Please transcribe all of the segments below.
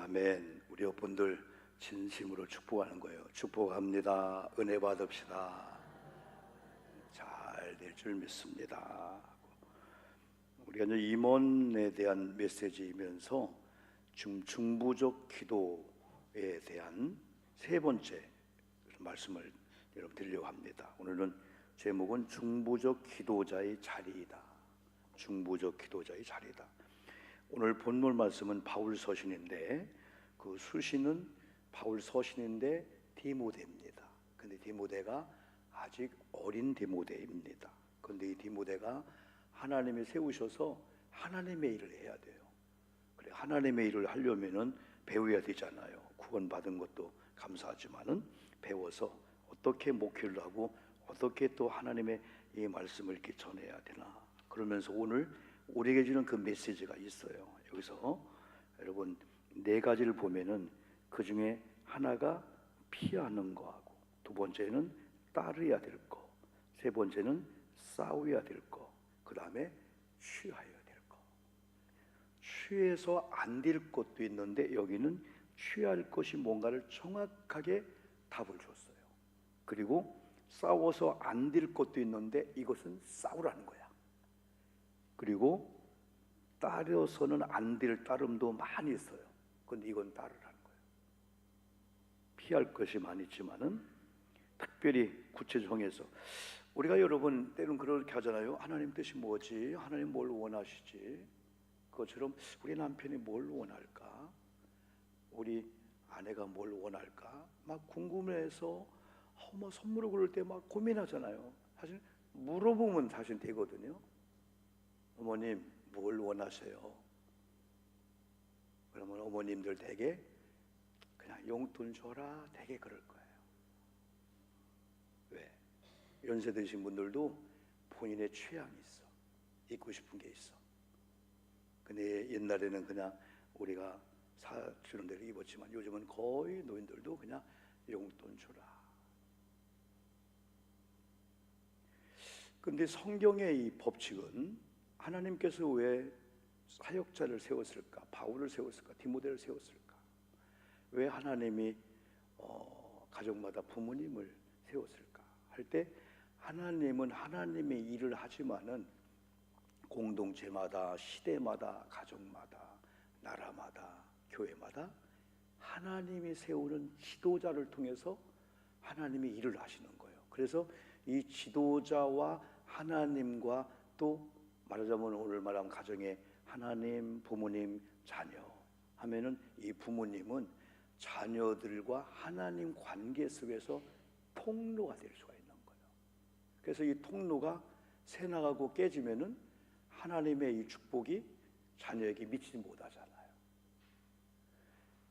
아멘. 우리 여러분들 진심으로 축복하는 거예요. 축복합니다. 은혜 받읍시다. 잘 될 줄 믿습니다. 우리가 이제 임원에 대한 메시지이면서 중부적 기도에 대한 세 번째 말씀을 여러분 드리려고 합니다. 오늘은 제목은 중부적 기도자의 자리이다. 중부적 기도자의 자리이다. 오늘 본문 말씀은 바울 서신인데 그 수신은 바울 서신인데 디모데입니다. 근데 디모데가 아직 어린 디모데입니다. 근데 이 디모데가 하나님이 세우셔서 하나님의 일을 해야 돼요. 그래, 하나님의 일을 하려면은 배워야 되잖아요. 구원받은 것도 감사하지만은 배워서 어떻게 목회를 하고 어떻게 또 하나님의 이 말씀을 이렇게 전해야 되나. 그러면서 오늘 우리에게 주는 그 메시지가 있어요. 여기서 여러분 네 가지를 보면은 그 중에 하나가 피하는 거하고, 두 번째는 따르야 될 거, 세 번째는 싸워야 될 거, 그 다음에 취하여야 될 거. 취해서 안 될 것도 있는데 여기는 취할 것이 뭔가를 정확하게 답을 줬어요. 그리고 싸워서 안 될 것도 있는데 이것은 싸우라는 거야. 그리고 따려서는 안 될 따름도 많이 있어요. 근데 이건 따르라는 거예요. 피할 것이 많이 있지만은 특별히 구체적해서 우리가 여러분 때는 그렇게 하잖아요. 하나님 뜻이 뭐지? 하나님 뭘 원하시지? 그것처럼 우리 남편이 뭘 원할까? 우리 아내가 뭘 원할까? 막 궁금해서 뭐 선물을 고를 때 막 고민하잖아요. 사실 물어보면 사실 되거든요. 어머님 뭘 원하세요? 그러면 어머님들 되게 그냥 용돈 줘라 되게 그럴 거예요. 왜? 연세 드신 분들도 본인의 취향이 있어. 입고 싶은 게 있어. 근데 옛날에는 그냥 우리가 사주는 대로 입었지만 요즘은 거의 노인들도 그냥 용돈 주라. 근데 성경의 이 법칙은 하나님께서 왜 사역자를 세웠을까? 바울을 세웠을까? 디모데를 세웠을까? 왜 하나님이 가정마다 부모님을 세웠을까? 할 때 하나님은 하나님의 일을 하지만은 공동체마다, 시대마다, 가정마다, 나라마다, 교회마다 하나님이 세우는 지도자를 통해서 하나님이 일을 하시는 거예요. 그래서 이 지도자와 하나님과 또 말하자면 오늘 말한 가정에 하나님, 부모님, 자녀 하면은 이 부모님은 자녀들과 하나님 관계 속에서 통로가 될 수가 있는 거예요. 그래서 이 통로가 새나가고 깨지면은 하나님의 이 축복이 자녀에게 미치지 못하잖아요.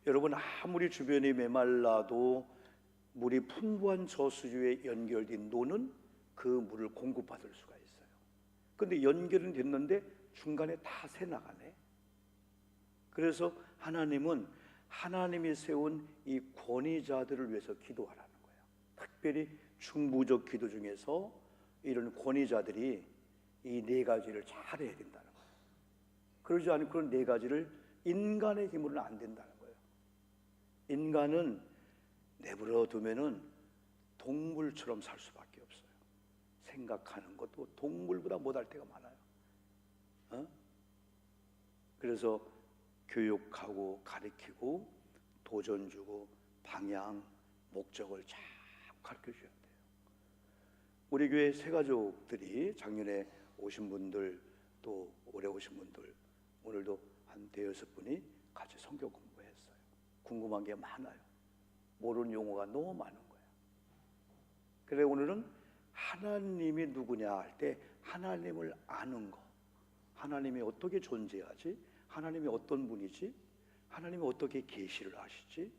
여러분 아무리 주변이 메말라도 물이 풍부한 저수지에 연결된 노는 그 물을 공급받을 수가 있어요. 근데 연결은 됐는데 중간에 다 새나가네. 그래서 하나님은 하나님이 세운 이 권위자들을 위해서 기도하라는 거예요. 특별히 중부적 기도 중에서 이런 권위자들이 이 네 가지를 잘해야 된다는 거예요. 그러지 않으면 그런 네 가지를 인간의 힘으로는 안 된다는 거예요. 인간은 내버려 두면은 동물처럼 살 수밖에 없어요. 생각하는 것도 동물보다 못할 때가 많아요. 그래서 교육하고 가르치고 도전 주고 방향, 목적을 잘 가르쳐 줘야 돼요. 우리 교회 새가족들이 작년에 오신 분들 또 올해 오신 분들 오늘도 한 대여섯 분이 같이 성경 공부했어요. 궁금한 게 많아요. 모르는 용어가 너무 많은 거예요. 그래 오늘은 하나님이 누구냐 할 때 하나님을 아는 거, 하나님이 어떻게 존재하지? 하나님이 어떤 분이지? 하나님이 어떻게 계시를 하시지?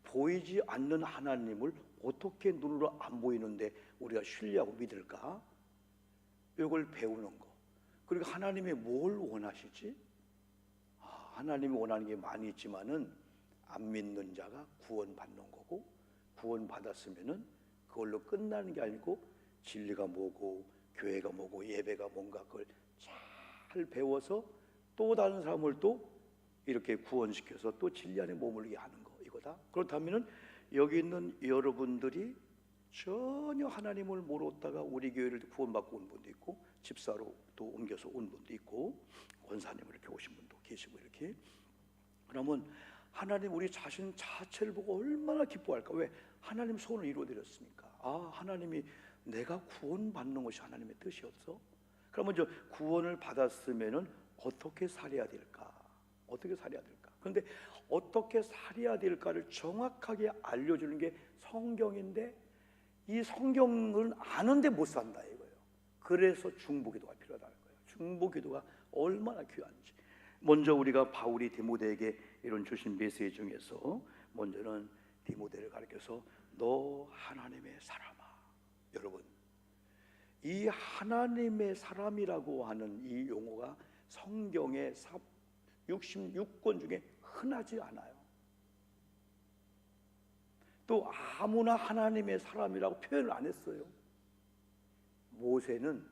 보이지 않는 하나님을 어떻게 눈으로 안 보이는데 우리가 신뢰하고 믿을까? 이걸 배우는 거. 그리고 하나님이 뭘 원하시지? 하나님이 원하는 게 많이 있지만은 안 믿는 자가 구원받는 거고, 구원받았으면은 그걸로 끝나는 게 아니고 진리가 뭐고 교회가 뭐고 예배가 뭔가 그걸 잘 배워서 또 다른 사람을 또 이렇게 구원시켜서 또 진리 안에 머물게 하는 거, 이거다. 그렇다면은 여기 있는 여러분들이 전혀 하나님을 모르다가 우리 교회를 구원받고 온 분도 있고, 집사로 또 옮겨서 온 분도 있고, 권사님 이렇게 오신 분도 계시고, 이렇게 그러면 하나님 우리 자신 자체를 보고 얼마나 기뻐할까? 왜? 하나님 소원을 이루어드렸으니까. 아, 하나님이 내가 구원받는 것이 하나님의 뜻이었어? 그러면 저 구원을 받았으면은 어떻게 살아야 될까? 어떻게 살아야 될까? 그런데 어떻게 살아야 될까를 정확하게 알려주는 게 성경인데, 이 성경을 아는데 못 산다 이거예요. 그래서 중보기도가 필요하다는 거예요. 중보기도가 얼마나 귀한지. 먼저 우리가 바울이 디모데에게 이런 주신 메시지 중에서 먼저는 디모데를 가르쳐서 너 하나님의 사람아. 여러분, 이 하나님의 사람이라고 하는 이 용어가 성경의 66권 중에 흔하지 않아요. 또 아무나 하나님의 사람이라고 표현을 안 했어요. 모세는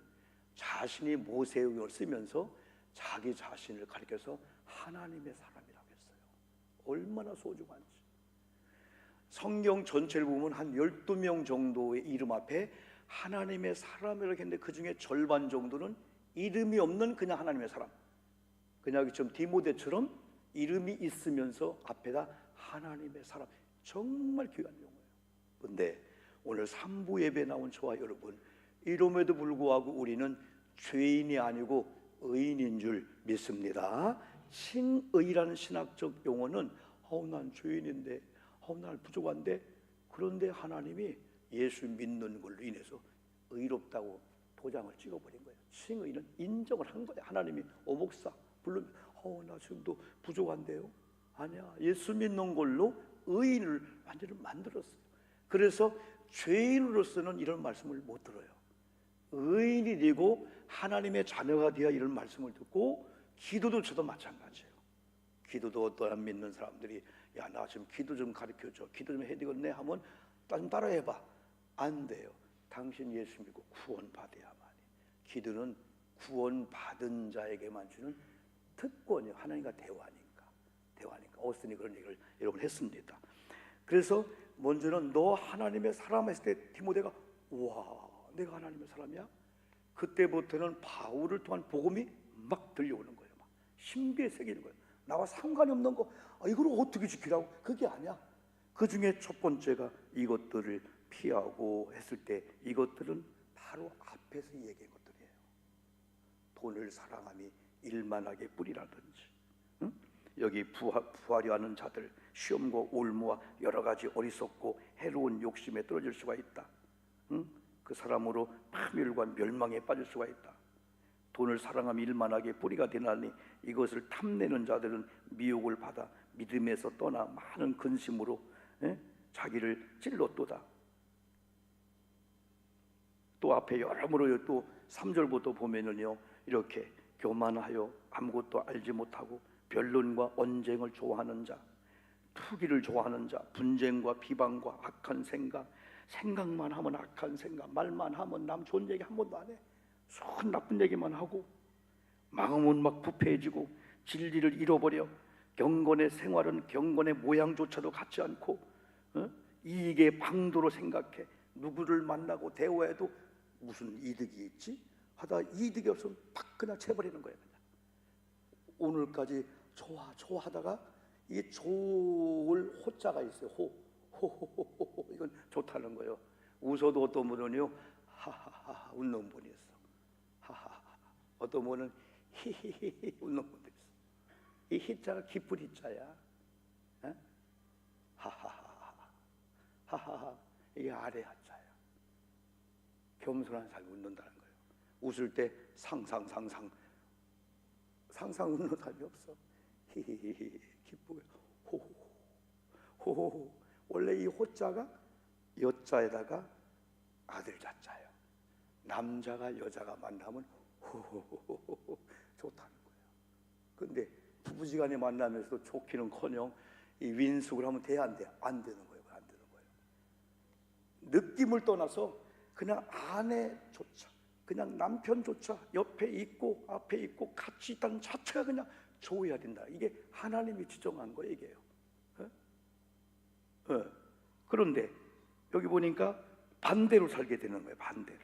자신이 모세의을 쓰면서 자기 자신을 가리켜서 하나님의 사람이라고 했어요. 얼마나 소중한지. 성경 전체를 보면 한 12명 정도의 이름 앞에 하나님의 사람이라고 했는데 그 중에 절반 정도는 이름이 없는 그냥 하나님의 사람. 그냥 좀 디모데처럼 이름이 있으면서 앞에다 하나님의 사람. 정말 귀한 용어예요. 그런데 오늘 3부 예배에 나온 저와 여러분, 이름에도 불구하고 우리는 죄인이 아니고 의인인 줄 믿습니다. 칭의라는 신학적 용어는 난 죄인인데, 난 부족한데, 그런데 하나님이 예수 믿는 걸로 인해서 의롭다고 도장을 찍어버린 거예요. 칭의는 인정을 한 거예요. 하나님이 목사 물론 나 지금도 부족한데요. 아니야, 예수 믿는 걸로 의인을 완전히 만들었어요. 그래서 죄인으로서는 이런 말씀을 못 들어요. 의인이 되고 하나님의 자녀가 되어 이런 말씀을 듣고, 기도도 저도 마찬가지예요. 기도도 어떤 안 믿는 사람들이 야, 나 지금 기도 좀 가르쳐줘, 기도 좀 해야 되겠네 하면 좀 따라해봐. 안 돼요. 당신 예수 믿고 구원받아야만이. 기도는 구원받은 자에게만 주는 특권이에요. 하나님과 대화니까. 어스틴이 그런 얘기를 여러분 했습니다. 그래서 먼저는 너 하나님의 사람 했을 때 디모데가 와, 내가 하나님의 사람이야? 그때부터는 바울을 통한 복음이 막 들려오는 거예요. 막 신비에 새기는 거예요. 나와 상관이 없는 거, 이걸 어떻게 지키라고? 그게 아니야. 그 중에 첫 번째가 이것들을 피하고 했을 때, 이것들은 바로 앞에서 얘기한 것들이에요. 돈을 사랑함이 일만하게 뿌리라든지, 응? 여기 부하려 하는 자들, 시험과 올무와 여러 가지 어리석고 해로운 욕심에 떨어질 수가 있다. 응? 그 사람으로 파멸과 멸망에 빠질 수가 있다. 돈을 사랑함이 일만하게 뿌리가 되나니 이것을 탐내는 자들은 미혹을 받아 믿음에서 떠나 많은 근심으로 자기를 찔렀도다. 또 앞에 여러모로 또 3절부터 보면은요, 이렇게 교만하여 아무것도 알지 못하고 변론과 언쟁을 좋아하는 자, 투기를 좋아하는 자, 분쟁과 비방과 악한 생각만 하면 악한 생각, 말만 하면 남 좋은 얘기 한 번도 안 해. 손 나쁜 얘기만 하고, 마음은 막 부패해지고 진리를 잃어버려 경건의 생활은 경건의 모양조차도 갖지 않고 이익의 방도로 생각해. 누구를 만나고 대화해도 무슨 이득이 있지? 하다 이득이 없으면 팍 그냥 채버리는 거예요. 그냥. 오늘까지 좋아하다가 이게 좋을 호자가 있어요. 호호호호, 이건 좋다는 거예요. 웃어도 어떤 분은요 하하하 웃는 분이 있어. 하하하. 어떤 분은 히히히 웃는 분도 있어. 이 히자가 기쁠 히자야. 하하하 하하하, 이게 아래 하자야. 겸손한 사람이 웃는다는 거예요. 웃을 때 상상 웃는 사람이 없어. 히히히 기쁘게 호호호. 원래 이 호자가 여자에다가 아들 자자예요. 남자가 여자가 만나면 호호호호 좋다는 거예요. 근데 부부지간에 만나면서도 좋기는커녕 이 윈숙을 하면 돼, 안 돼? 안 되는 거예요. 안 되는 거예요. 느낌을 떠나서 그냥 아내조차, 그냥 남편조차 옆에 있고 앞에 있고 같이 있다는 자체가 그냥 좋아야 된다. 이게 하나님이 지정한 거예요, 이게요. 그런데 여기 보니까 반대로 살게 되는 거예요. 반대로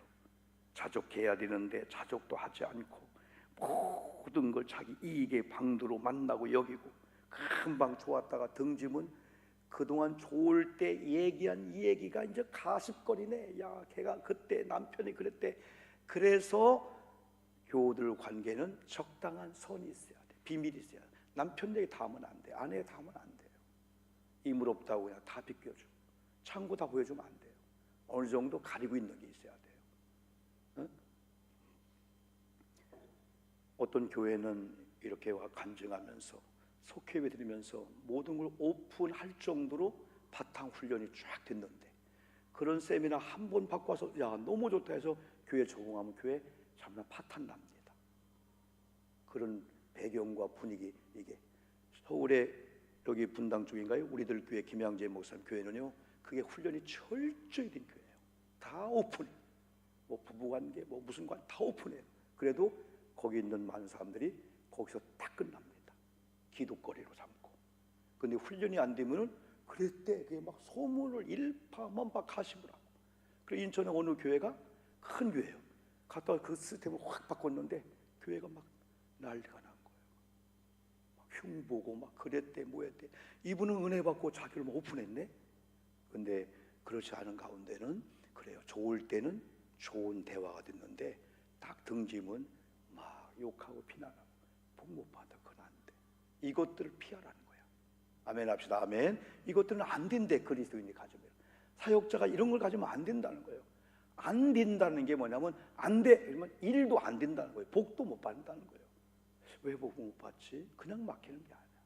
자족해야 되는데 자족도 하지 않고 모든 걸 자기 이익의 방도로 만나고 여기고, 금방 좋았다가 등짐은 그동안 좋을 때 얘기한 이 얘기가 이제 가십거리네. 야, 걔가 그때 남편이 그랬대. 그래서 교우들 관계는 적당한 선이 있어야 돼. 비밀이 있어야 돼. 남편 얘기 다 하면 안 돼. 아내 얘기 다 하면 안 돼요. 이물 없다고 그냥 다 비껴줘. 창고 다 보여주면 안 돼요. 어느 정도 가리고 있는 게 있어야 돼요. 응? 어떤 교회는 이렇게 와 간증하면서 속회에 드리면서 모든 걸 오픈할 정도로 바탕 훈련이 쫙 됐는데, 그런 세미나 한 번 받고 와서 야 너무 좋다 해서 교회 적응하면 교회 참나 파탄 납니다. 그런 배경과 분위기, 이게 서울에 여기 분당 쪽인가요? 우리들 교회 김양재 목사님 교회는요, 그게 훈련이 철저히 된 교회예요. 다 오픈해. 뭐 부부관계, 뭐 무슨 관 다 오픈해요. 그래도 거기 있는 많은 사람들이 거기서 딱 끝납니다. 기도거리로 삼고. 근데 훈련이 안 되면은 그랬대. 그게 막 소문을 일파만파 하시더라고. 그래 인천에 어느 교회가 큰 교회예요. 갔다가 그 시스템을 확 바꿨는데 교회가 막 난리가 난 거예요. 막 흉보고 막 그랬대 뭐했대. 이분은 은혜 받고 자기를 막 오픈했네. 근데 그렇지 않은 가운데는 그래요. 좋을 때는 좋은 대화가 됐는데 딱 등짐은 막 욕하고 비난하고 복 못 받아. 그건 안 돼. 이것들을 피하라는 거야. 아멘 합시다. 아멘. 이것들은 안 된대. 그리스도인이 가지면 사역자가 이런 걸 가지면 안 된다는 거예요. 안 된다는 게 뭐냐면 안 돼. 그러면 일도 안 된다는 거예요. 복도 못 받는다는 거예요. 왜 복 못 받지? 그냥 막히는 게 아니야.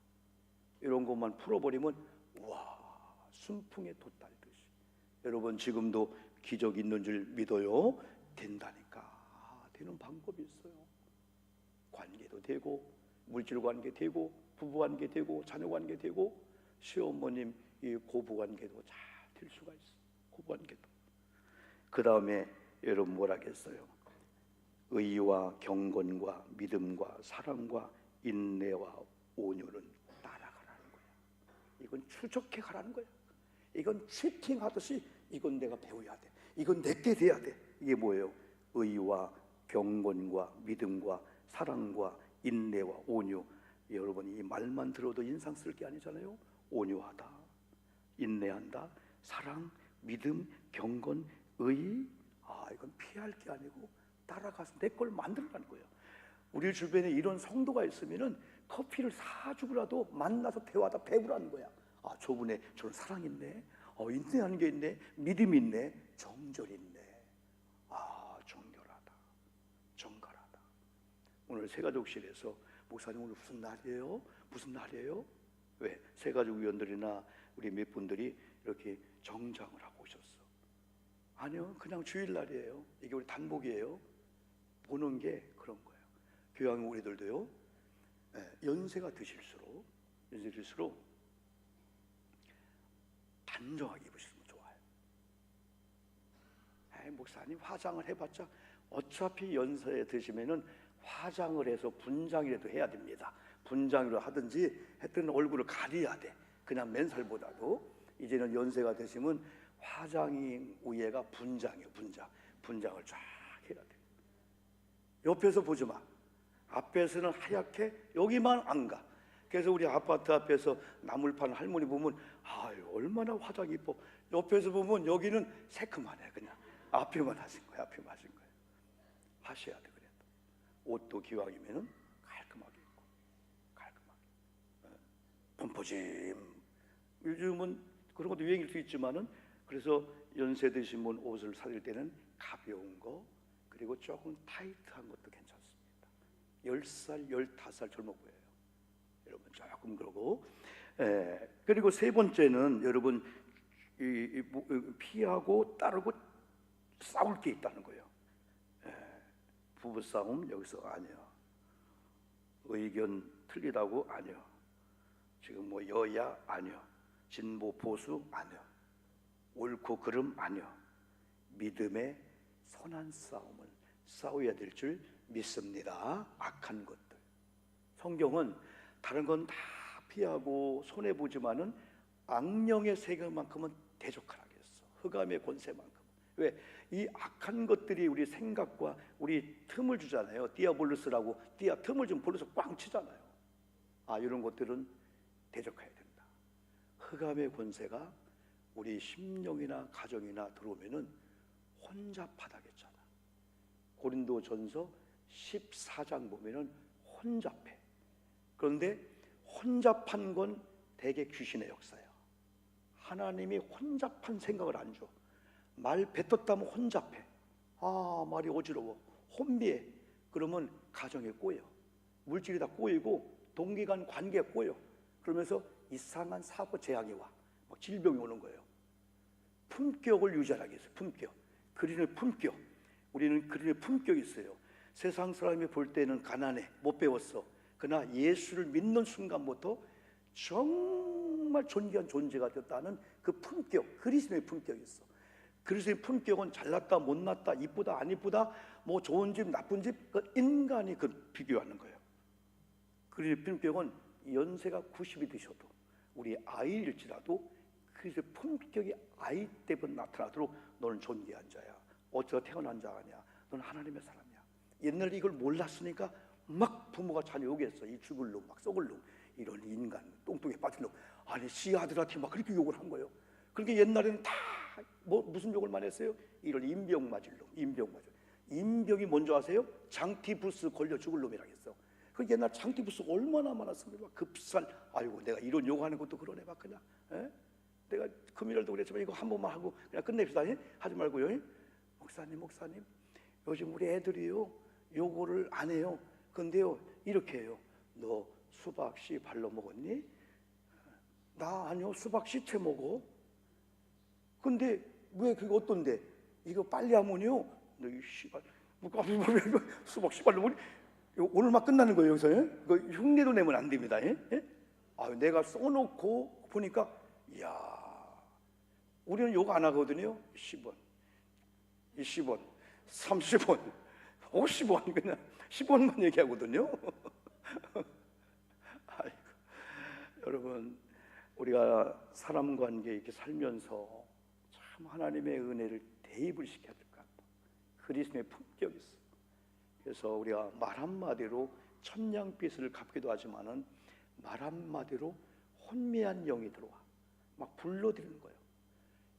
이런 것만 풀어버리면 와 순풍에 돛달듯이. 여러분 지금도 기적 있는 줄 믿어요? 된다니까. 되는 방법이 있어요. 관계도 되고 물질 관계 되고 부부 관계 되고 자녀 관계 되고 시어머님 이 고부 관계도 잘 될 수가 있어. 고부 관계도. 그 다음에 여러분 뭐라겠어요? 의와 경건과 믿음과 사랑과 인내와 온유는 따라가라는 거야. 이건 추적해 가라는 거야. 이건 치팅하듯이 이건 내가 배워야 돼. 이건 내게 돼야 돼. 이게 뭐예요? 의와 경건과 믿음과 사랑과 인내와 온유. 여러분 이 말만 들어도 인상 쓸 게 아니잖아요. 온유하다, 인내한다, 사랑, 믿음, 경건, 의. 이건 피할 게 아니고 따라가서 내 걸 만들라는 거예요. 우리 주변에 이런 성도가 있으면은 커피를 사주고라도 만나서 대화하다 배우라는 거야. 저분에 저런 사랑 있네. 인내하는 게 있네. 믿음이 있네. 정절 있네. 정결하다. 정갈하다. 오늘 새가족실에서 목사님 오늘 무슨 날이에요? 무슨 날이에요? 왜? 새가족 위원들이나 우리 몇 분들이 이렇게 정장을 하고 오셨어. 아니요, 그냥 주일날이에요. 이게 우리 단복이에요. 보는 게 그런 거예요. 교양 우리들도요. 연세가 드실수록 단정하게 입으시면 좋아요. 목사님 화장을 해봤자 어차피 연세에 드시면은 화장을 해서 분장이라도 해야 됩니다. 분장이라도 하든지 하여튼 얼굴을 가려야 돼. 그냥 맨살보다도 이제는 연세가 되시면 화장이 우예가 분장이에요. 분장을 쫙 해야 돼. 옆에서 보지 마. 앞에서는 하얗게 여기만 안 가. 그래서 우리 아파트 앞에서 나물 파는 할머니 보면 얼마나 화장이 이뻐. 옆에서 보면 여기는 새큼하네. 그냥 앞에만 하신 거예요. 앞에만 하신 거예요. 하셔야 돼. 그래도 옷도 기왕이면은 깔끔하게 입고 깔끔하게. 펌퍼짐. 요즘은 그런 것도 유행일 수 있지만은 그래서 연세 드신 분 옷을 사줄 때는 가벼운 거 그리고 조금 타이트한 것도 괜찮습니다. 10살, 15살 젊어 보여요. 여러분 조금 그러고. 그리고 세 번째는 여러분 피하고 따르고 싸울 게 있다는 거예요. 부부싸움 여기서 아니요. 의견 틀리다고 아니요. 지금 뭐 여야 아니요. 진보 보수 아니요. 옳고 그름 아니요. 믿음의 선한 싸움을 싸워야 될 줄 믿습니다. 악한 것들. 성경은 다른 건 다 피하고 손해 보지만은 악령의 세계만큼은 대적하라겠어. 흑암의 권세만큼. 왜? 이 악한 것들이 우리 생각과 우리 틈을 주잖아요. 디아볼로스라고 틈을 좀 볼로서 꽝 치잖아요. 이런 것들은 대적해야 된다. 흑암의 권세가 우리 심령이나 가정이나 들어오면은 혼잡하다겠잖아. 고린도전서 14장 보면은 혼잡해. 그런데 혼잡한 건 대개 귀신의 역사야. 하나님이 혼잡한 생각을 안 줘. 말 뱉었다면 혼잡해. 말이 어지러워. 혼미해. 그러면 가정에 꼬여. 물질이 다 꼬이고 동기간 관계에 꼬여. 그러면서 이상한 사고 재앙이 와. 막 질병이 오는 거예요. 품격을 유지하기 위해서. 품격. 그린의 품격. 우리는 그린의 품격이 있어요. 세상 사람이 볼 때는 가난해. 못 배웠어. 그러나 예수를 믿는 순간부터 정말 존귀한 존재가 됐다는 그 품격, 그리스도의 품격이 있어. 그리스도의 품격은 잘났다 못났다 이쁘다 안 이쁘다 뭐 좋은 집 나쁜 집 그 인간이 그 비교하는 거예요. 그리스도의 품격은 연세가 90이 드셔도 우리 아이일지라도 그리스도의 품격이 아이 때부터 나타나도록 너는 존귀한 자야. 어쩌다 태어난 자 아니야. 너는 하나님의 사람이야. 옛날에 이걸 몰랐으니까 막 부모가 자녀 욕했어. 이 죽을 놈, 막 썩을 놈, 이런 인간, 똥똥에 빠진 놈. 아니 시 아들한테 막 그렇게 욕을 한 거예요. 그러니까 옛날에는 다 무슨 욕을 많이 했어요? 이런 인병 맞을 놈, 인병 맞을. 인병이 뭔지 아세요? 장티푸스 걸려 죽을 놈이라고 했어. 그 옛날 장티푸스 얼마나 많았습니까? 급살. 아이고 내가 이런 욕하는 것도 그러네 봐 그냥. 내가 금요일도 그랬지만 이거 한 번만 하고 그냥 끝냅시다. 하지 말고요. 목사님 요즘 우리 애들이요 요거를 안 해요. 근데요 이렇게 해요. 너 수박 씨 발로 먹었니? 나 아니요 수박 씨채 먹어. 근데 왜 그거 어떤데? 이거 빨리 하면요 너 이 씨발 수박 씨발로 먹니? 오늘만 끝나는 거예요 여기서. 그 흉내도 내면 안 됩니다. 내가 써놓고 보니까 이야 우리는 욕 안 하거든요. 10원 20원 30원 50원 그냥 10원만 얘기하거든요. 아이고, 여러분 우리가 사람 관계에 이렇게 살면서 참 하나님의 은혜를 대입을 시켜야 될 것 같다. 그리스도의 품격이 있어. 그래서 우리가 말 한마디로 천냥빚을 갚기도 하지만은 말 한마디로 혼미한 영이 들어와 막 불러들이는 거예요.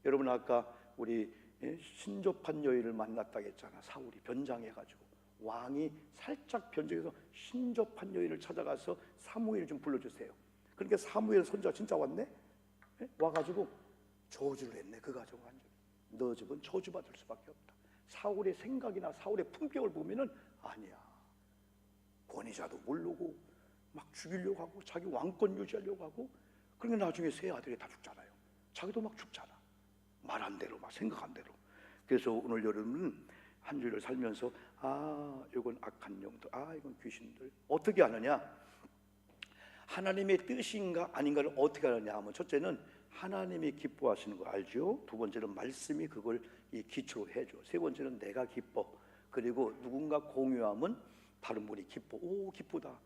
여러분 아까 우리 신접한 여인을 만났다고 했잖아. 사울이 변장해가지고 왕이 살짝 변장해서 신접한 여인을 찾아가서 사무엘 좀 불러주세요. 그러니까 사무엘 손자 진짜 왔네. 와가지고 저주를 했네. 그 가정 완전. 너 집은 저주받을 수밖에 없다. 사울의 생각이나 사울의 품격을 보면은 아니야. 권위자도 모르고 막 죽이려고 하고 자기 왕권 유지하려고 하고 그러니까 나중에 세 아들이 다 죽잖아요. 자기도 막 죽잖아. 말한 대로 막 생각한 대로. 그래서 오늘 여러분은 한 주를 살면서 이건 악한 영들, 이건 귀신들 어떻게 아느냐? 하나님의 뜻인가 아닌가를 어떻게 아느냐 하면 첫째는 하나님이 기뻐하시는 거 알죠? 두 번째는 말씀이 그걸 이 기초로 해줘. 세 번째는 내가 기뻐. 그리고 누군가 공유하면 다른 분이 기뻐. 오 기쁘다.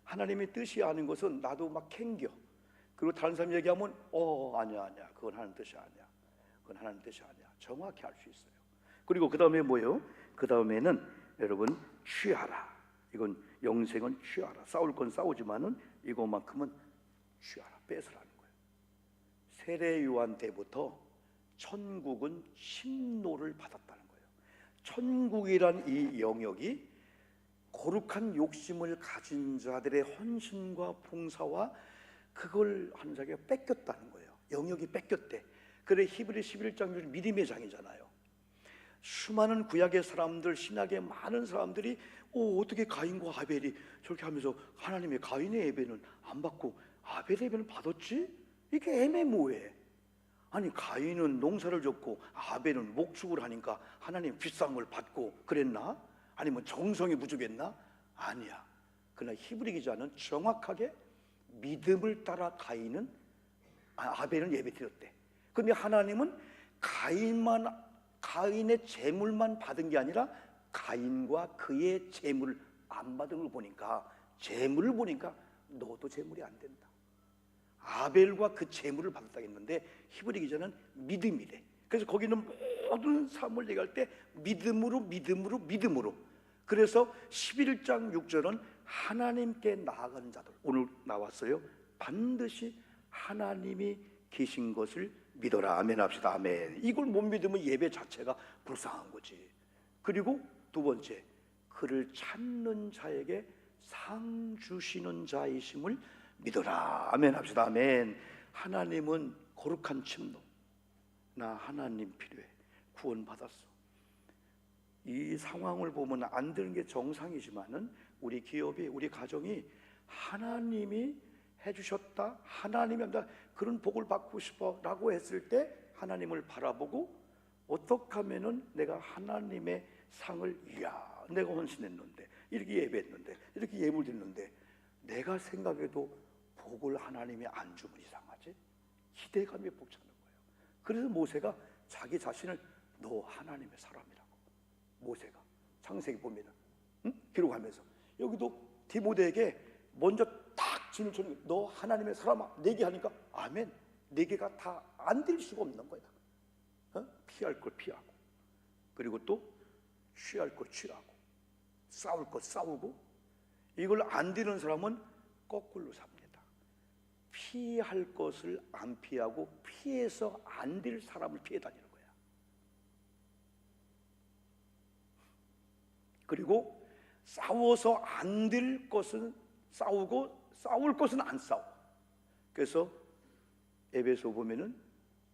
하나님의 뜻이 아닌 것은 나도 막 캥겨. 그리고 다른 사람 얘기하면 아니야 그건 하나님 뜻이 아니야. 그건 하나님 뜻이 아니야. 정확히 알 수 있어요. 그리고 그 다음에 뭐예요? 그 다음에는 여러분 취하라. 이건 영생은 취하라. 싸울 건 싸우지만은 이것만큼은 취하라. 뺏으라는 거예요. 세례 요한 때부터 천국은 신노를 받았다는 거예요. 천국이란 이 영역이 거룩한 욕심을 가진 자들의 헌신과 봉사와 그걸 한 자기가 뺏겼다는 거예요. 영역이 뺏겼대. 그래 히브리 11장 믿음의 장이잖아요. 수많은 구약의 사람들, 신약의 많은 사람들이 어떻게 가인과 아벨이 저렇게 하면서 하나님의 가인의 예배는 안 받고 아벨의 예배는 받았지? 이게 애매모호해. 아니 가인은 농사를 졌고 아벨은 목축을 하니까 하나님 비싼 걸 받고 그랬나? 아니면 정성이 부족했나? 아니야. 그러나 히브리 기자는 정확하게 믿음을 따라 아벨은 예배 드렸대. 근데 하나님은 가인의 재물만 받은 게 아니라 가인과 그의 재물을 안 받은 걸 보니까 재물을 보니까 너도 제물이 안 된다. 아벨과 그 제물을 받았다 했는데 히브리 기자는 믿음이래. 그래서 거기는 모든 사람을 얘기할 때 믿음으로 믿음으로 믿음으로. 그래서 11장 6절은 하나님께 나아가는 자들, 오늘 나왔어요. 반드시 하나님이 계신 것을 믿어라. 아멘 합시다. 아멘. 이걸 못 믿으면 예배 자체가 불쌍한 거지. 그리고 두 번째, 그를 찾는 자에게 상 주시는 자이심을 믿어라. 아멘 합시다. 아멘. 하나님은 거룩한 침노. 나 하나님 필요해. 구원받았어. 이 상황을 보면 안 되는 게 정상이지만은 우리 기업이, 우리 가정이 하나님이 해주셨다, 하나님이 한다, 그런 복을 받고 싶어 라고 했을 때 하나님을 바라보고 어떻게 하면은 내가 하나님의 상을, 이야 내가 헌신했는데, 이렇게 예배했는데, 이렇게 예물 드렸는데 내가 생각해도 복을 하나님이 안 주면 이상하지? 기대감이 벅차는 거예요. 그래서 모세가 자기 자신을 너 하나님의 사람이라고, 모세가 창세기 보면은 기록하면서, 여기도 디모데에게 먼저 딱 진을 쳐는 거야. 너 하나님의 사람아, 내게 하니까 아멘. 내게가 다 안 될 수가 없는 거야. 피할 걸 피하고, 그리고 또 취할 걸 취하고, 싸울 것 싸우고. 이걸 안 되는 사람은 거꾸로 삽니다. 피할 것을 안 피하고 피해서 안 될 사람을 피해 다니는 거야. 그리고 싸워서 안 될 것은 싸우고 싸울 것은 안 싸워. 그래서 에베소 보면은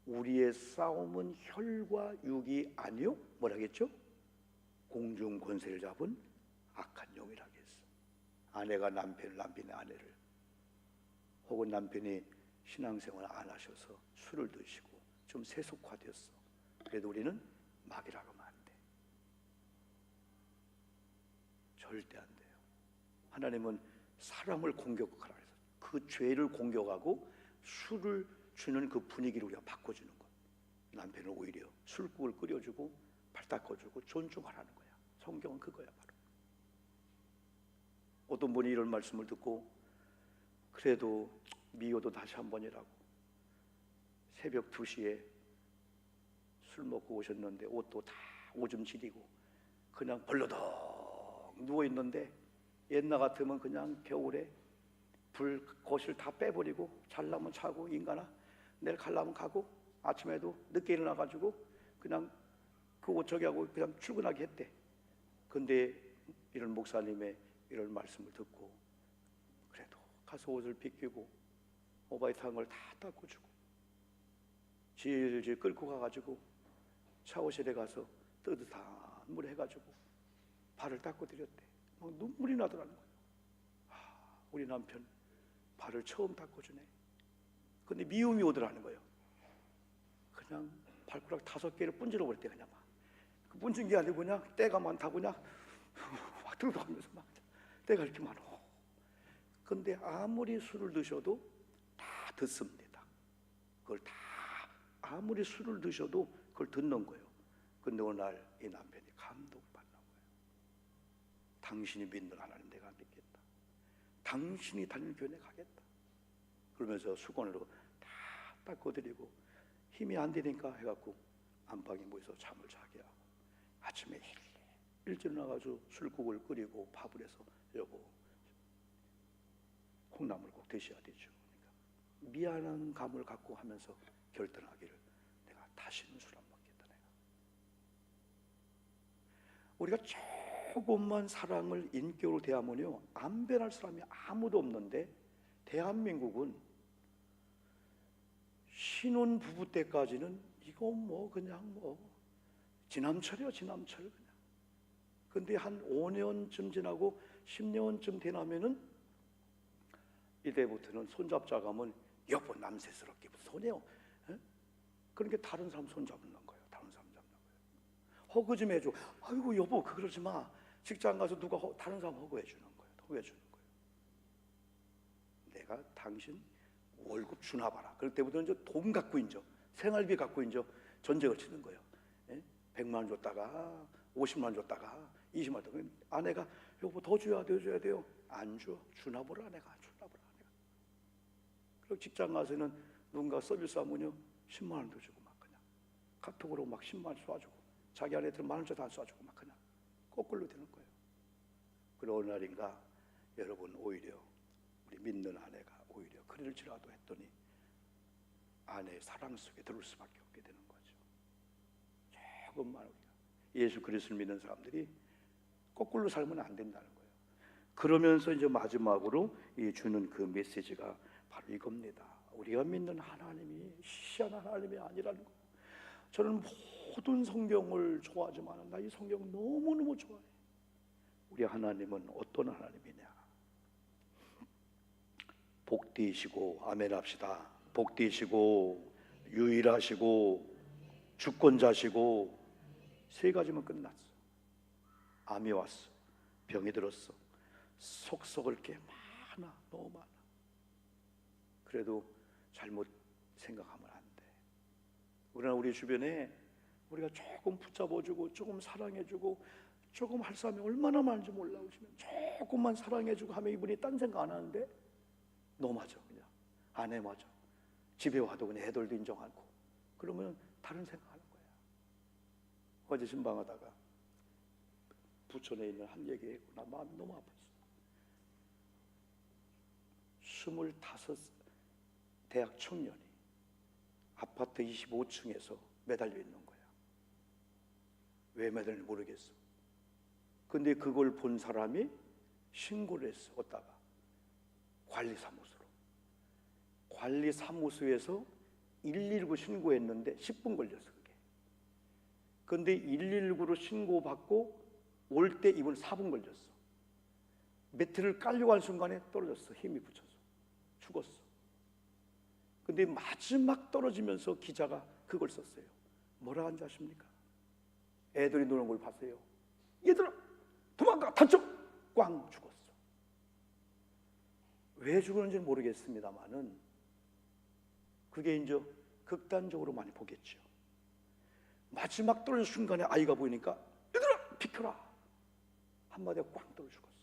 우리의 싸움은 혈과 육이 아니요, 뭐라겠죠? 공중 권세를 잡은 악한 영이라고 했어. 아내가 남편을, 남편이 아내를, 혹은 남편이 신앙생활을 안 하셔서 술을 드시고 좀 세속화되었어. 그래도 우리는 막이라고 하면 안 돼. 절대 안 돼요. 하나님은 사람을 공격하라 해서 그 죄를 공격하고 술을 주는 그 분위기를 우리가 바꿔주는 것. 남편을 오히려 술국을 끓여주고 발 닦아주고 존중하라는 거야. 성경은 그거야 바로. 어떤 분이 이런 말씀을 듣고, 그래도 미워도 다시 한 번이라고, 새벽 2시에 술 먹고 오셨는데 옷도 다 오줌 지리고 그냥 벌러덩 누워있는데, 옛날 같으면 그냥 겨울에 불 거실 다 빼버리고 잘라면 자고, 인간아 내일 갈라면 가고, 아침에도 늦게 일어나가지고 그냥 그 옷 저기 하고 그냥 출근하게 했대. 근데 이런 목사님의 이런 말씀을 듣고 그래도 가서 옷을 벗기고 오바이트 한 걸 다 닦아주고 질질 끌고 가가지고 샤워실에 가서 뜨뜻한 물 해가지고 발을 닦고 드렸대. 막 눈물이 나더라는 거예요. 우리 남편 발을 처음 닦아주네. 근데 미움이 오더라는 거예요. 그냥 발가락 5개를 분질러 버렸대. 그냥 막 그 분진 게 아니고 그냥 때가 많다고 그냥 막 들어가면서 막 때가 이렇게 많아. 근데 아무리 술을 드셔도 다 듣습니다. 그걸 다 아무리 술을 드셔도 그걸 듣는 거예요. 근데 어느 날 이 남편이 감동을 받는 거예요. 당신이 믿는 하나님 내가 믿겠다. 당신이 다니는 교회에 가겠다. 그러면서 수건으로 다 닦아드리고 힘이 안 되니까 해갖고 안방에 모여서 잠을 자게 하고, 아침에 일찍 나가서 술국을 끓이고 밥을 해서 여보 콩나물 꼭 드셔야 되죠. 그러니까 미안한 감을 갖고 하면서 결단하기를, 내가 다시는 술 안 먹겠다. 내가 우리가 조금만 사랑을 인격으로 대하면요 안 변할 사람이 아무도 없는데, 대한민국은 신혼 부부 때까지는 이거 뭐 그냥 뭐 지남철이요, 지남철 그냥. 근데 한 5년쯤 지나고 10년쯤 되나면은 이때부터는 손잡자고 하면 여보 남세스럽게 손해요. 그러니까 다른 사람 손 잡는 거예요. 다른 사람 잡는 거예요. 허그 좀 해줘. 아이고 여보 그러지 마. 직장 가서 누가 다른 사람 허그해 주는 거예요. 허그해 주는 거예요. 내가 당신 월급 주나 봐라. 그럴 때부터는 이제 돈 갖고 인죠, 생활비 갖고 인죠, 전쟁을 치는 거예요. 100만 원 줬다가 50만 원 줬다가 20만 원 줬다가 아내가 여보 더 줘야 돼요, 줘야 돼요. 안 줘. 주나 보라. 내가 주나 보라. 그리고 직장 가서는 누군가 서비스 하면요 10만 원도 주고 막 그냥 카톡으로 막 10만 원 쏴주고 자기 아내들은 만 원짜리 다 쏴주고 막 그냥 거꾸로 되는 거예요. 그리고 어느 날인가 여러분 오히려 우리 믿는 아내가 오히려 그럴지라도 했더니 아내의 사랑 속에 들어올 수밖에 없게 되는 거죠. 조금만 우리가 예수 그리스도를 믿는 사람들이 거꾸로 살면 안 된다는 거예요. 그러면서 이제 마지막으로 주는 그 메시지가 바로 이겁니다. 우리가 믿는 하나님이 시시한 하나님이 아니라는 거예요. 저는 모든 성경을 좋아하지만 나 이 성경 너무너무 좋아해. 우리 하나님은 어떤 하나님이냐? 복되시고 아멘 합시다. 복되시고 유일하시고 주권자시고 세 가지면 끝났어. 암이 왔어. 병이 들었어. 속썩을 게 많아. 너무 많아. 그래도 잘못 생각하면 안 돼. 우리는 우리 주변에 우리가 조금 붙잡아주고 조금 사랑해주고 조금 할 사람이 얼마나 많은지 몰라오시면 조금만 사랑해주고 하면 이분이 딴 생각 안 하는데 너 맞아 그냥 아내 맞아 집에 와도 그냥 애들도 인정하고 그러면 다른 생각하는 거야. 어제 신방하다가 부천에 있는 한 얘기했고 나 마음이 너무 아팠어. 25 대학 청년이 아파트 25층에서 매달려 있는 거야. 왜 매달리는지 모르겠어. 근데 그걸 본 사람이 신고를 했어. 어디다가? 관리사무소에서 119 신고했는데 10분 걸렸어 그게. 근데 119로 신고받고 올 때 이분 4분 걸렸어. 매트를 깔려고 한 순간에 떨어졌어. 힘이 붙여서 죽었어. 근데 마지막 떨어지면서 기자가 그걸 썼어요. 뭐라 한지 아십니까? 애들이 노는 걸 봤어요. 얘들아 도망가 다쳐! 꽝 죽었어. 왜 죽었는지는 모르겠습니다만은 그게 이제 극단적으로 많이 보겠죠. 마지막 떨어진 순간에 아이가 보이니까 얘들아 비켜라 한마디가 꽝 떨어 죽었어.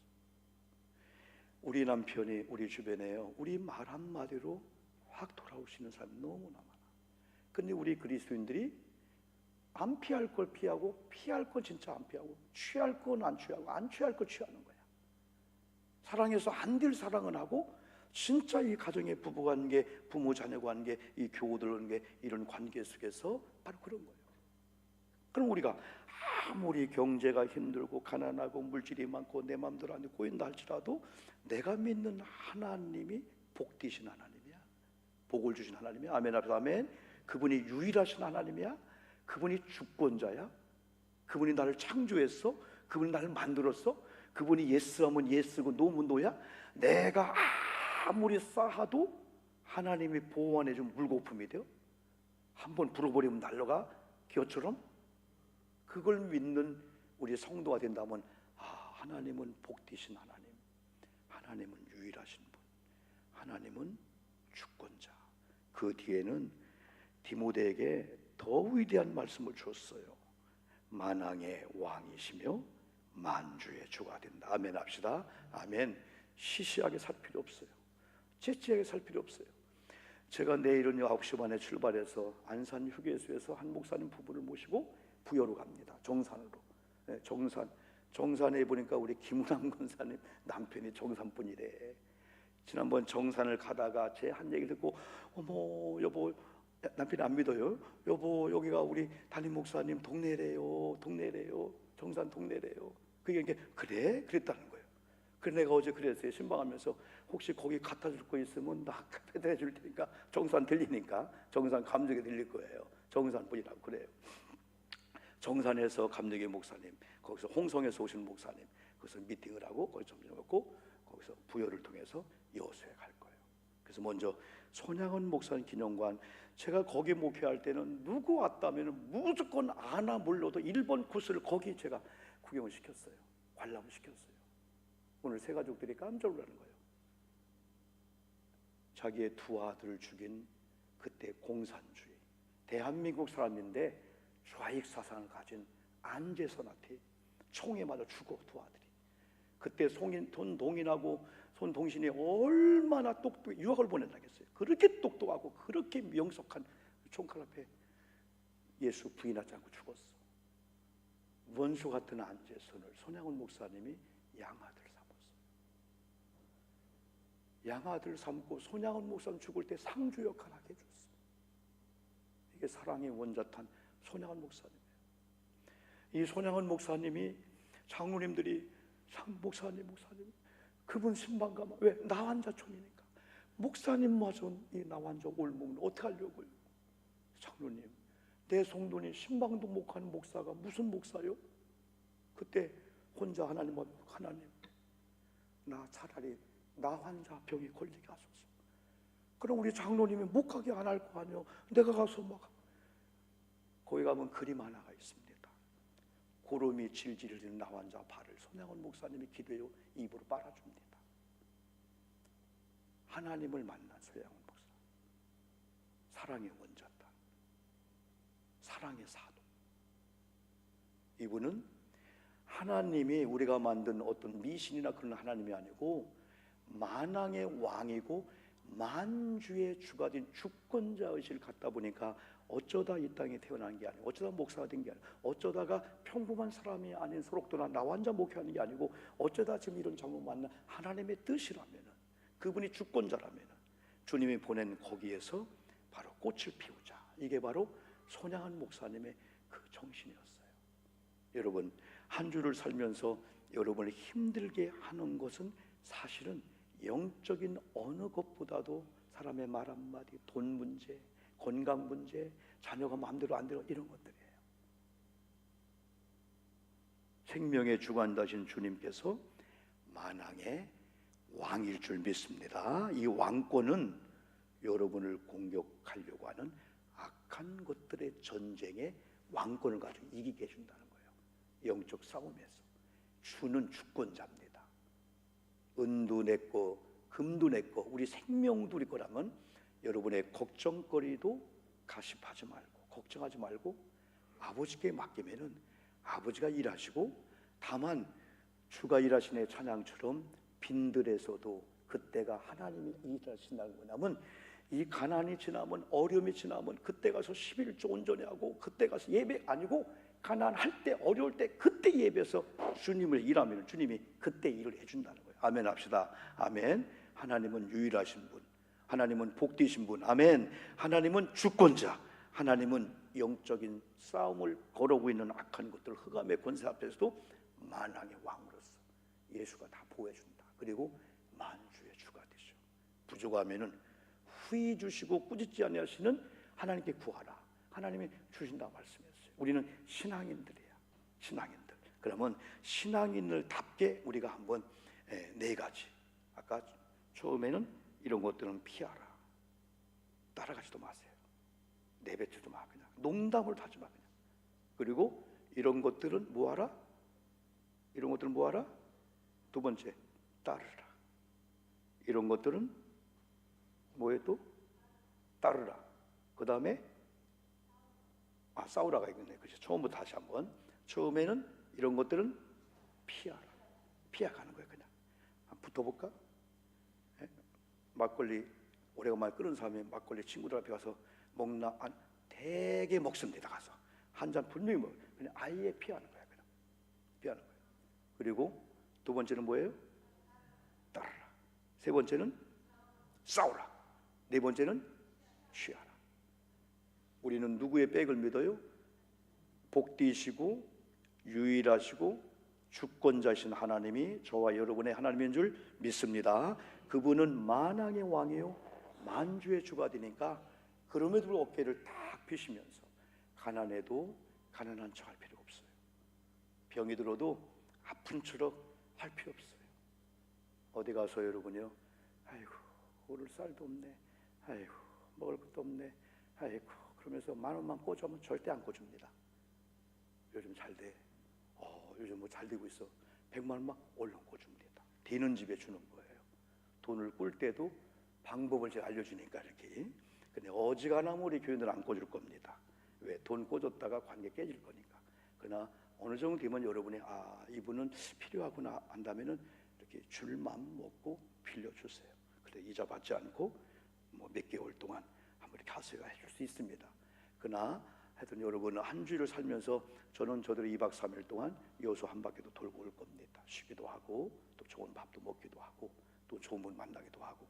우리 남편이 우리 주변에요 우리 말 한마디로 확 돌아오시는 사람이 너무나 많아. 근데 우리 그리스도인들이 안 피할 걸 피하고 피할 건 진짜 안 피하고 취할 건 안 취하고 안 취할 거 취하는 거야. 사랑해서 안 될 사랑은 하고 진짜 이 가정의 부부관계, 부모 자녀관계, 이 교우들 관계 이런 관계 속에서 바로 그런 거예요. 그럼 우리가 아무리 경제가 힘들고 가난하고 물질이 많고 내 마음대로 안 꼬인다 할지라도 내가 믿는 하나님이 복되신 하나님이야. 복을 주신 하나님이야. 아멘 합시다. 아멘. 그분이 유일하신 하나님이야. 그분이 주권자야. 그분이 나를 창조했어. 그분이 나를 만들었어. 그분이 예스하면 예스고 노면 노야. 내가 아무리 쌓아도 하나님이 보호해준 물거품이 돼요. 한번 불어버리면 날아가 기어처럼. 그걸 믿는 우리 성도가 된다면 하나님은 복되신 하나님, 하나님은 유일하신 분, 하나님은 주권자. 그 뒤에는 디모데에게 더 위대한 말씀을 줬어요. 만왕의 왕이시며 만주의 주가 된다. 아멘 합시다. 아멘. 시시하게 살 필요 없어요. 재치하게 살 필요 없어요. 제가 내일은 9시 반에 출발해서 안산 휴게소에서 한 목사님 부부를 모시고 부여로 갑니다. 정산으로. 네, 정산에 보니까 우리 김은남 권사님 남편이 정산분이래. 지난번 정산을 가다가 제 한 얘기를 듣고 어머 여보, 남편이 안 믿어요. 여보 여기가 우리 담임 목사님 동네래요. 정산 동네래요. 그게 그래? 그랬다는 거예요. 그래서 내가 어제 그랬어요. 신방하면서 혹시 거기 갖다 줄 거 있으면 나 배달해 줄 테니까. 정산 들리니까 정산 감독에 들릴 거예요. 정산분이라고 그래요. 정산에서 감독의 목사님, 거기서 홍성에서 오신 목사님, 거기서 미팅을 하고 거기서 점심 먹고 거기서 부여를 통해서 여수에 갈 거예요. 그래서 먼저 손양원 목사님 기념관, 제가 거기 목회할 때는 누구 왔다면 무조건 아나 몰라도 1번 코스를 거기 제가 구경을 시켰어요. 관람을 시켰어요. 오늘 세 가족들이 깜짝 놀라는 거예요. 자기의 두 아들을 죽인 그때 공산주의, 대한민국 사람인데 좌익 사상을 가진 안재선한테 총에 맞아 죽어 두 아들이. 그때 동인하고 손동신이 얼마나 똑똑해, 유학을 보낸다겠어요. 그렇게 똑똑하고 그렇게 명석한 총칼 앞에 예수 부인하지 않고 죽었어. 원수 같은 안제손을 손양훈 목사님이 양아들 삼았어. 양아들 삼고 손양훈 목사님 죽을 때 상주 역할 하게 해줬어. 이게 사랑의 원자탄 손양훈 목사님이에요. 이 손양훈 목사님이 장로님들이 목사님 그분 신방가만 왜 나환자촌이니까 목사님마저 이 나환자 올목은 어떻게 하려고요? 장로님, 내 성도니 신방도 못 하는 목사가 무슨 목사요? 그때 혼자 하나님 앞에 하나님, 나 차라리 나환자 병에 걸리게 하소서. 그럼 우리 장로님이 못 가게 안 할 거 아니요? 내가 가서 막 거기 가면 그림 하나가 있습니다. 고름이 질질 흘리는 나환자 발을 손양훈 목사님이 기도해요 입으로 빨아줍니다. 하나님을 만난 손양훈 목사, 사랑의 원자탄, 사랑의 사도. 이분은 하나님이 우리가 만든 어떤 미신이나 그런 하나님이 아니고 만왕의 왕이고 만주의 주가 된 주권자의식을 갖다 보니까 어쩌다 이 땅에 태어난 게 아니고 어쩌다 목사가 된 게 아니고 어쩌다가 평범한 사람이 아닌 소록도나 나환자 목회하는 게 아니고 어쩌다 지금 이런 장로 만나 하나님의 뜻이라면은, 그분이 주권자라면은 주님이 보낸 거기에서 바로 꽃을 피우자. 이게 바로 손양한 목사님의 그 정신이었어요. 여러분, 한 주를 살면서 여러분을 힘들게 하는 것은 사실은 영적인 어느 것보다도 사람의 말 한마디, 돈 문제, 건강 문제, 자녀가 마음대로 안 되고 이런 것들이에요. 생명의 주관자신 주님께서 만왕의 왕일 줄 믿습니다. 이 왕권은 여러분을 공격하려고 하는 악한 것들의 전쟁에 왕권을 가지고 이기게 해준다는 거예요. 영적 싸움에서 주는 주권자입니다. 은도 내 거, 금도 내 거, 우리 생명도 우리 거라면 여러분의 걱정거리도 가십하지 말고 걱정하지 말고 아버지께 맡기면은 아버지가 일하시고, 다만 주가 일하시네 찬양처럼 빈들에서도 그때가 하나님이 일하신다는 거냐면, 이 가난이 지나면, 어려움이 지나면 그때 가서 11조 온전히 하고 그때 가서 예배 아니고 가난할 때, 어려울 때 그때 예배해서 주님을 일하면 주님이 그때 일을 해준다는 거예요. 아멘 합시다. 아멘. 하나님은 유일하신 분, 하나님은 복되신 분, 아멘. 하나님은 주권자, 하나님은 영적인 싸움을 걸어오고 있는 악한 것들, 흑암의 권세 앞에서도 만왕의 왕으로서 예수가 다 보호해준다. 그리고 만주의 주가 되죠. 부족하면은 후히 주시고 꾸짖지 아니하시는 하나님께 구하라. 하나님이 주신다고 말씀했어요. 우리는 신앙인들이야, 신앙인들. 그러면 신앙인들답게 우리가 한번 네 가지, 아까 처음에는 이런 것들은 피하라. 따라가지도 마세요. 내뱉지도 마. 그냥 농담을 하지 마. 그냥. 그리고 이런 것들은 뭐하라? 이런 것들은 뭐하라? 두 번째, 따르라. 이런 것들은 뭐에 또? 따르라. 그 다음에 싸우라가 있겠네. 그죠? 처음부터 다시 한번. 처음에는 이런 것들은 피하라. 피해가는 거예요. 그냥 한번 붙어볼까? 막걸리 오래간만에 끓은 사람이 막걸리 친구들 앞에 가서 먹나? 되게 먹습니다. 가서 한 잔 분명히 먹어요. 그냥 아예 피하는 거야. 그냥 피하는 거예요. 그리고 두 번째는 뭐예요? 따르라. 세 번째는 싸우라. 네 번째는 취하라. 우리는 누구의 백을 믿어요? 복되시고 유일하시고 주권자신 하나님이 저와 여러분의 하나님인 줄 믿습니다. 그분은 만왕의 왕이요 만주의 주가 되니까 그럼에도 불구하고 어깨를 딱 펴시면서 가난해도 가난한 척 할 필요 없어요. 병이 들어도 아픈 척 할 필요 없어요. 어디 가서 여러분이요, 아이고 오늘 쌀도 없네, 아이고 먹을 것도 없네, 아이고 그러면서 10,000원만 꽂으면 절대 안 꽂습니다. 요즘 잘 돼. 요즘 뭐 잘 되고 있어. 100만 원만 얼른 꽂습니다. 되는 집에 주는 거예요. 돈을 꿀 때도 방법을 제가 알려주니까 이렇게. 근데 어지간하면 우리 교인들은 안 꽂을 겁니다. 왜? 돈 꽂았다가 관계 깨질 거니까. 그러나 어느 정도 되면 여러분이 이분은 필요하구나 한다면은 이렇게 줄 마음 먹고 빌려주세요. 그래 이자 받지 않고 뭐 몇 개월 동안 한번 이렇게 하세요. 해줄 수 있습니다. 그러나 하여튼 여러분 한 주일을 살면서 저들이 2박 3일 동안 여수 한 바퀴도 돌고 올 겁니다. 쉬기도 하고 또 좋은 밥도 먹기도 하고 또 좋은 분 만나기도 하고,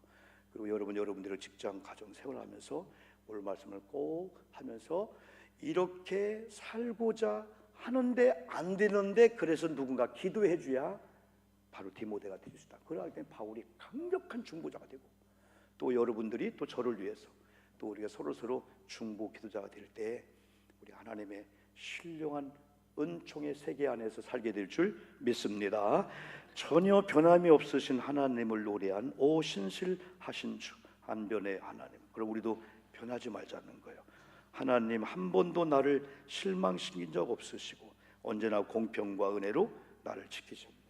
그리고 여러분들의 직장 가정 생활하면서 오늘 말씀을 꼭 하면서 이렇게 살고자 하는데 안 되는데 그래서 누군가 기도해 줘야 바로 디모데가 될 수 있다. 그러기 때문에 바울이 강력한 중보자가 되고, 또 여러분들이 또 저를 위해서 또 우리가 서로 중보 기도자가 될 때 우리 하나님의 신령한 은총의 세계 안에서 살게 될 줄 믿습니다. 전혀 변함이 없으신 하나님을 노래한 오 신실하신 주 안변의 하나님. 그럼 우리도 변하지 말자는 거예요. 하나님 한 번도 나를 실망시킨 적 없으시고 언제나 공평과 은혜로 나를 지키십니다.